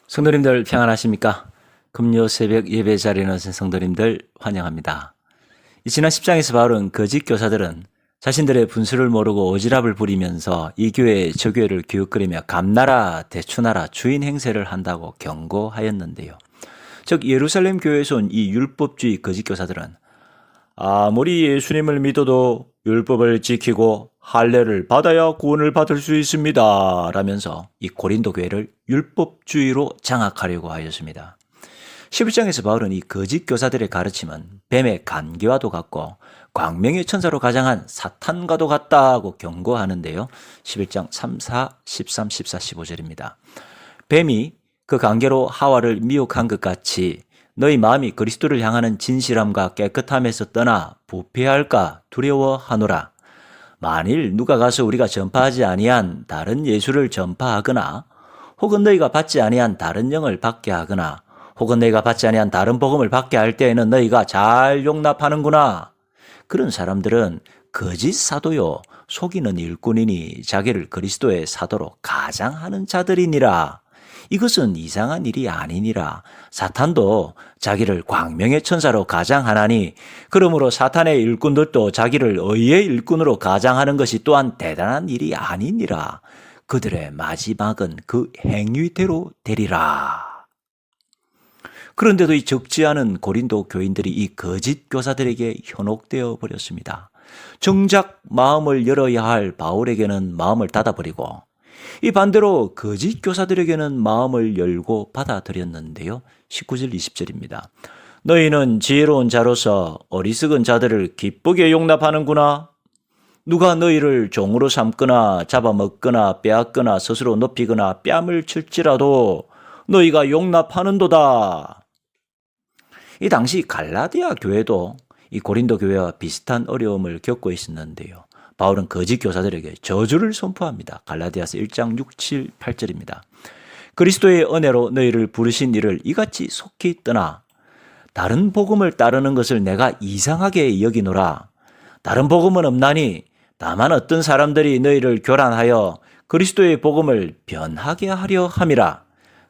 성도님들 평안하십니까? 금요 새벽 예배 자리에 나선 성도님들 환영합니다. 지난 10장에서 바울은 거짓 교사들은 자신들의 분수를 모르고 오지랖을 부리면서 이 교회 저 교회를 기웃거리며 감나라 대추나라 주인 행세를 한다고 경고하였는데요. 즉 예루살렘 교회에서 온 이 율법주의 거짓 교사들은 아무리 예수님을 믿어도 율법을 지키고 할례를 받아야 구원을 받을 수 있습니다 라면서 이 고린도 교회를 율법주의로 장악하려고 하였습니다. 11장에서 바울은 이 거짓 교사들의 가르침은 뱀의 간계와도 같고 광명의 천사로 가장한 사탄과도 같다고 경고하는데요. 11장 3, 4, 13, 14, 15절입니다. 뱀이 그 관계로 하와를 미혹한 것 같이 너희 마음이 그리스도를 향하는 진실함과 깨끗함에서 떠나 부패할까 두려워하노라. 만일 누가 가서 우리가 전파하지 아니한 다른 예수를 전파하거나 혹은 너희가 받지 아니한 다른 영을 받게 하거나 혹은 너희가 받지 아니한 다른 복음을 받게 할 때에는 너희가 잘 용납하는구나. 그런 사람들은 거짓 사도요 속이는 일꾼이니 자기를 그리스도의 사도로 가장하는 자들이니라. 이것은 이상한 일이 아니니라. 사탄도 자기를 광명의 천사로 가장하나니 그러므로 사탄의 일꾼들도 자기를 의의 일꾼으로 가장하는 것이 또한 대단한 일이 아니니라. 그들의 마지막은 그 행위대로 되리라. 그런데도 이 적지 않은 고린도 교인들이 이 거짓 교사들에게 현혹되어 버렸습니다. 정작 마음을 열어야 할 바울에게는 마음을 닫아버리고 이 반대로 거짓 교사들에게는 마음을 열고 받아들였는데요. 19절 20절입니다. 너희는 지혜로운 자로서 어리석은 자들을 기쁘게 용납하는구나. 누가 너희를 종으로 삼거나 잡아먹거나 빼앗거나 스스로 높이거나 뺨을 칠지라도 너희가 용납하는도다. 이 당시 갈라디아 교회도 이 고린도 교회와 비슷한 어려움을 겪고 있었는데요. 바울은 거짓 교사들에게 저주를 선포합니다. 갈라디아서 1장 6, 7, 8절입니다. 그리스도의 은혜로 너희를 부르신 이를 이같이 속히 떠나 다른 복음을 따르는 것을 내가 이상하게 여기노라. 다른 복음은 없나니 다만 어떤 사람들이 너희를 교란하여 그리스도의 복음을 변하게 하려 함이라.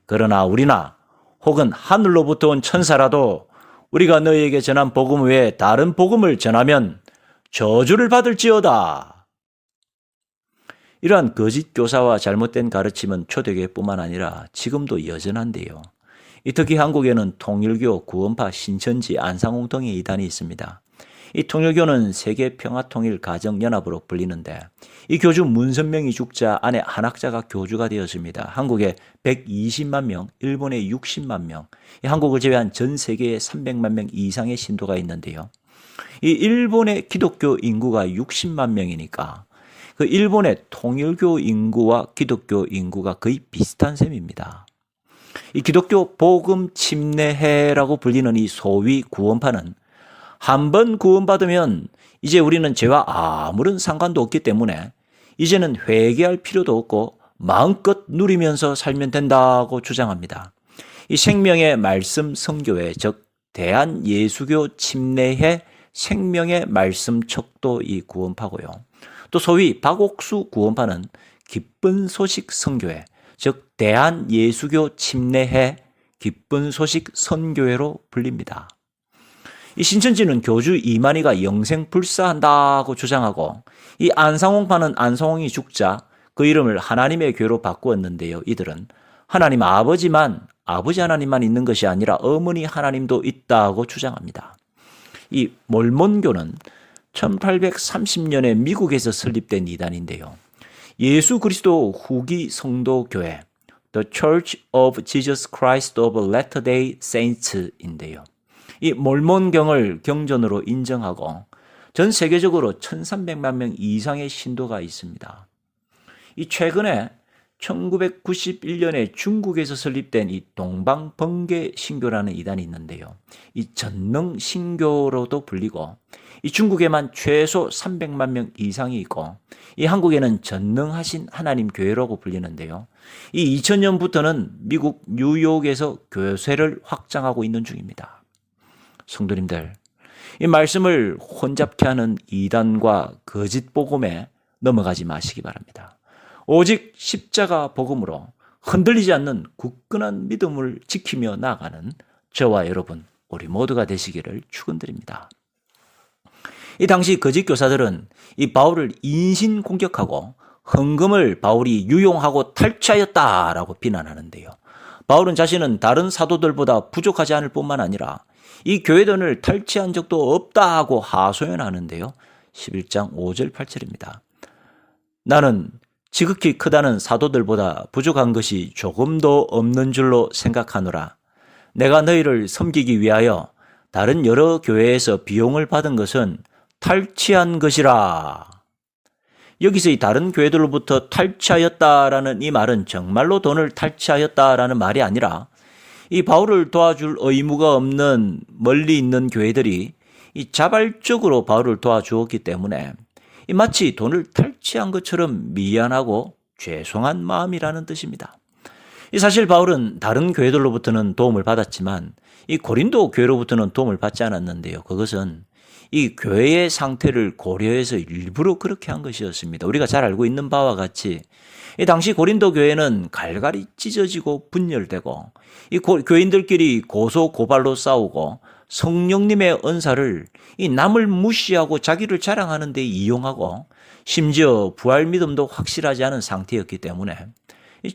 그러나 우리나 혹은 하늘로부터 온 천사라도 우리가 너희에게 전한 복음 외에 다른 복음을 전하면 저주를 받을지어다. 이러한 거짓 교사와 잘못된 가르침은 초대교회뿐만 아니라 지금도 여전한데요. 특히 한국에는 통일교, 구원파, 신천지, 안상홍 등의 이단이 있습니다. 이 통일교는 세계평화통일가정연합으로 불리는데 이 교주 문선명이 죽자 안에 한학자가 교주가 되었습니다. 한국에 120만 명, 일본에 60만 명, 한국을 제외한 전 세계에 300만 명 이상의 신도가 있는데요. 이 일본의 기독교 인구가 60만 명이니까 그 일본의 통일교 인구와 기독교 인구가 거의 비슷한 셈입니다. 이 기독교 복음 침례회라고 불리는 이 소위 구원파는 한 번 구원받으면 이제 우리는 죄와 아무런 상관도 없기 때문에 이제는 회개할 필요도 없고 마음껏 누리면서 살면 된다고 주장합니다. 이 생명의 말씀 선교회, 즉 대한예수교 침례회 생명의 말씀 척도 이 구원파고요. 또 소위 박옥수 구원파는 기쁜 소식 선교회, 즉 대한예수교 침례회 기쁜 소식 선교회로 불립니다. 이 신천지는 교주 이만희가 영생불사한다고 주장하고 이 안상홍파는 안상홍이 죽자 그 이름을 하나님의 교회로 바꾸었는데요. 이들은 하나님 아버지만 아버지 하나님만 있는 것이 아니라 어머니 하나님도 있다고 주장합니다. 이 몰몬교는 1830년에 미국에서 설립된 이단인데요. 예수 그리스도 후기 성도 교회 The Church of Jesus Christ of Latter-day Saints인데요. 이 몰몬경을 경전으로 인정하고 전 세계적으로 1300만 명 이상의 신도가 있습니다. 이 최근에 1991년에 중국에서 설립된 이 동방번개 신교라는 이단이 있는데요. 이 전능 신교로도 불리고 이 중국에만 최소 300만 명 이상이 있고 이 한국에는 전능하신 하나님 교회라고 불리는데요. 이 2000년부터는 미국 뉴욕에서 교회를 확장하고 있는 중입니다. 성도님들, 이 말씀을 혼잡케 하는 이단과 거짓 복음에 넘어가지 마시기 바랍니다. 오직 십자가 복음으로 흔들리지 않는 굳건한 믿음을 지키며 나아가는 저와 여러분, 우리 모두가 되시기를 축원드립니다. 이 당시 거짓 교사들은 이 바울을 인신 공격하고 헌금을 바울이 유용하고 탈취하였다라고 비난하는데요. 바울은 자신은 다른 사도들보다 부족하지 않을 뿐만 아니라 이 교회돈을 탈취한 적도 없다고 하소연하는데요. 11장 5절 8절입니다. 나는 지극히 크다는 사도들보다 부족한 것이 조금도 없는 줄로 생각하노라. 내가 너희를 섬기기 위하여 다른 여러 교회에서 비용을 받은 것은 탈취한 것이라. 여기서 이 다른 교회들로부터 탈취하였다라는 이 말은 정말로 돈을 탈취하였다라는 말이 아니라 이 바울을 도와줄 의무가 없는 멀리 있는 교회들이 이 자발적으로 바울을 도와주었기 때문에 이 마치 돈을 탈취한 것처럼 미안하고 죄송한 마음이라는 뜻입니다. 이 사실 바울은 다른 교회들로부터는 도움을 받았지만 이 고린도 교회로부터는 도움을 받지 않았는데요. 그것은 이 교회의 상태를 고려해서 일부러 그렇게 한 것이었습니다. 우리가 잘 알고 있는 바와 같이 이 당시 고린도 교회는 갈갈이 찢어지고 분열되고 이 교인들끼리 고소 고발로 싸우고 성령님의 은사를 이 남을 무시하고 자기를 자랑하는 데 이용하고 심지어 부활 믿음도 확실하지 않은 상태였기 때문에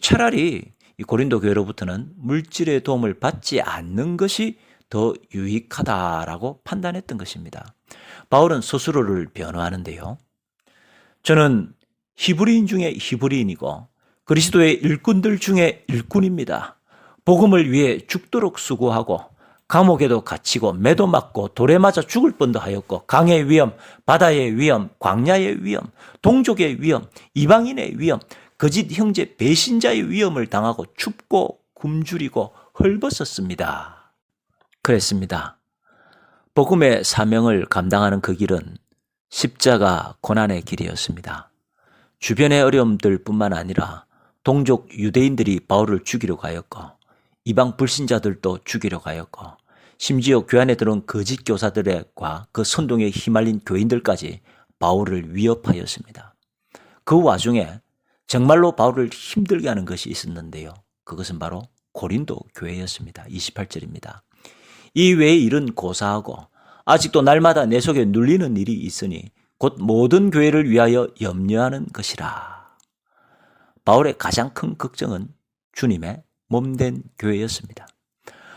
차라리 이 고린도 교회로부터는 물질의 도움을 받지 않는 것이 더 유익하다라고 판단했던 것입니다. 바울은 스스로를 변호하는데요. 저는 히브리인 중에 히브리인이고 그리스도의 일꾼들 중에 일꾼입니다. 복음을 위해 죽도록 수고하고 감옥에도 갇히고 매도 맞고 돌에 맞아 죽을 뻔도 하였고 강의 위험, 바다의 위험, 광야의 위험, 동족의 위험, 이방인의 위험, 거짓 형제 배신자의 위험을 당하고 춥고 굶주리고 헐벗었습니다. 그랬습니다. 복음의 사명을 감당하는 그 길은 십자가 고난의 길이었습니다. 주변의 어려움들 뿐만 아니라 동족 유대인들이 바울을 죽이려고 하였고 이방 불신자들도 죽이려고 하였고 심지어 교회 안에 들어온 거짓 교사들과 그 선동에 휘말린 교인들까지 바울을 위협하였습니다. 그 와중에 정말로 바울을 힘들게 하는 것이 있었는데요. 그것은 바로 고린도 교회였습니다. 28절입니다. 이 외의 일은 고사하고 아직도 날마다 내 속에 눌리는 일이 있으니 곧 모든 교회를 위하여 염려하는 것이라. 바울의 가장 큰 걱정은 주님의 몸된 교회였습니다.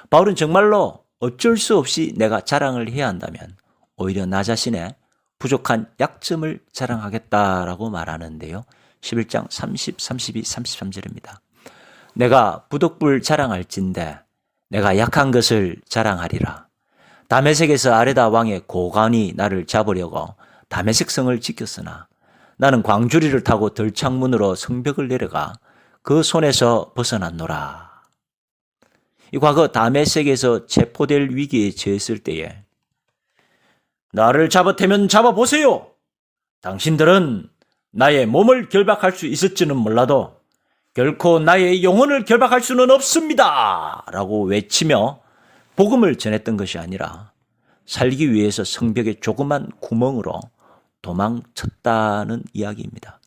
바울은 정말로 어쩔 수 없이 내가 자랑을 해야 한다면 오히려 나 자신의 부족한 약점을 자랑하겠다라고 말하는데요. 11장 30, 32, 33절입니다. 내가 부득불 자랑할진대 내가 약한 것을 자랑하리라. 다메섹에서 아레다 왕의 고관이 나를 잡으려고 다메섹 성을 지켰으나 나는 광주리를 타고 들창문으로 성벽을 내려가 그 손에서 벗어났노라. 이 과거 다메섹에서 체포될 위기에 처했을 때에 나를 잡아태면 잡아보세요. 당신들은 나의 몸을 결박할 수 있을지는 몰라도 결코 나의 영혼을 결박할 수는 없습니다. 라고 외치며 복음을 전했던 것이 아니라 살기 위해서 성벽의 조그만 구멍으로 도망쳤다는 이야기입니다.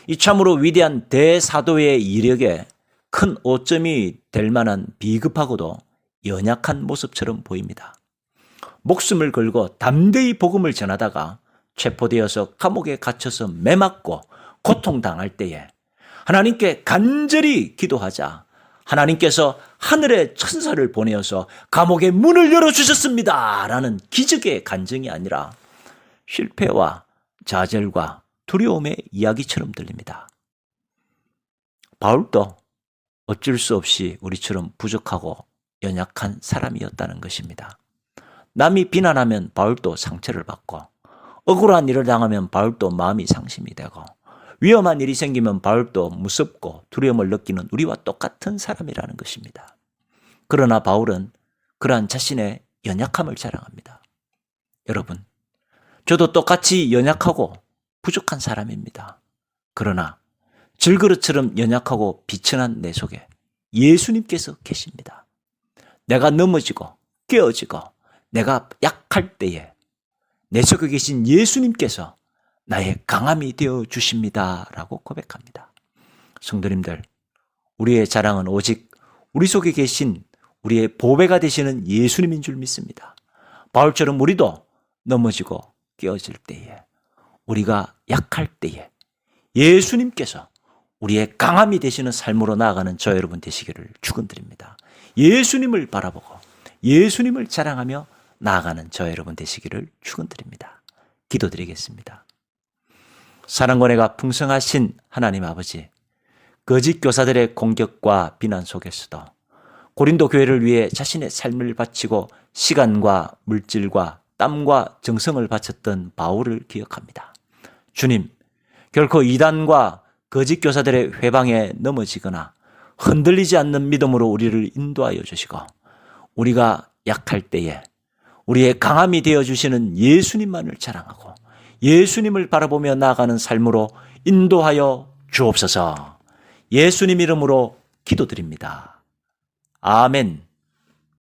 이 참으로 위대한 대사도의 이력에 큰 오점이 될 만한 비급하고도 연약한 모습처럼 보입니다. 목숨을 걸고 담대히 복음을 전하다가 체포되어서 감옥에 갇혀서 매맞고 고통당할 때에 하나님께 간절히 기도하자 하나님께서 하늘의 천사를 보내어서 감옥의 문을 열어주셨습니다. 라는 기적의 간증이 아니라 실패와 좌절과 두려움의 이야기처럼 들립니다. 바울도 어쩔 수 없이 우리처럼 부족하고 연약한 사람이었다는 것입니다. 남이 비난하면 바울도 상처를 받고 억울한 일을 당하면 바울도 마음이 상심이 되고 위험한 일이 생기면 바울도 무섭고 두려움을 느끼는 우리와 똑같은 사람이라는 것입니다. 그러나 바울은 그러한 자신의 연약함을 자랑합니다. 여러분, 저도 똑같이 연약하고 부족한 사람입니다. 그러나 질그릇처럼 연약하고 비천한 내 속에 예수님께서 계십니다. 내가 넘어지고 깨어지고 내가 약할 때에 내 속에 계신 예수님께서 나의 강함이 되어 주십니다. 라고 고백합니다. 성도님들, 우리의 자랑은 오직 우리 속에 계신 우리의 보배가 되시는 예수님인 줄 믿습니다. 바울처럼 우리도 넘어지고 깨어질 때에, 우리가 약할 때에 예수님께서 우리의 강함이 되시는 삶으로 나아가는 저 여러분 되시기를 축원드립니다. 예수님을 바라보고 예수님을 자랑하며 나아가는 저 여러분 되시기를 축원드립니다. 기도드리겠습니다. 사랑과 은혜가 풍성하신 하나님 아버지, 거짓 교사들의 공격과 비난 속에서도 고린도 교회를 위해 자신의 삶을 바치고 시간과 물질과 땀과 정성을 바쳤던 바울을 기억합니다. 주님, 결코 이단과 거짓 교사들의 회방에 넘어지거나 흔들리지 않는 믿음으로 우리를 인도하여 주시고, 우리가 약할 때에 우리의 강함이 되어주시는 예수님만을 자랑하고 예수님을 바라보며 나아가는 삶으로 인도하여 주옵소서. 예수님 이름으로 기도드립니다. 아멘.